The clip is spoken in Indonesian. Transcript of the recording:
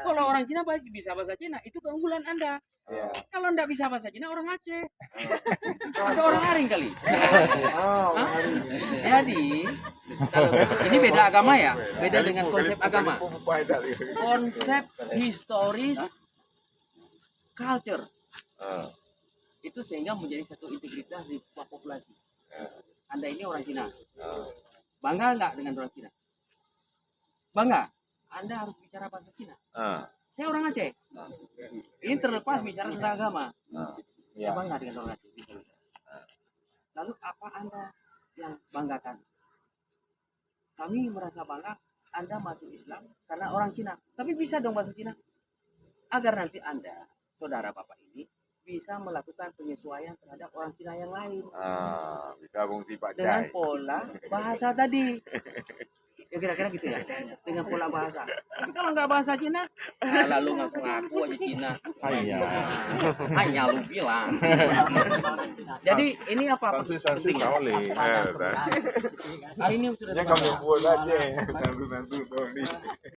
Kalau orang Cina bisa bahasa Cina, itu keunggulan Anda. Ya. Kalau enggak bisa bahasa Cina, orang Aceh. Ada orang Aring kali. Hah? Jadi, kalau ini beda agama ya, beda dengan konsep agama. Konsep historis culture itu sehingga menjadi satu integritas di sebuah populasi. Anda ini orang Cina, bangga nggak dengan orang Cina? Bangga. Anda harus bicara bahasa Cina. Saya orang Aceh. Ini terlepas bicara tentang agama. Saya bangga dengan orang Aceh. Lalu apa Anda yang banggakan? Kami merasa bangga Anda masuk Islam karena orang Cina. Tapi bisa dong bahasa Cina. Agar nanti Anda, saudara Bapak ini, bisa melakukan penyesuaian terhadap orang Cina yang lain. Bisa fungsi Pak Jai. Dengan pola bahasa tadi. Ya kira-kira gitu ya, dengan pola bahasa. Tapi kalau nggak bahasa Cina, lalu ngaku-ngaku aja Cina. Hanya lu bilang. Jadi ini apa pentingnya? Hari ini sudah Kamu buat aja, nanti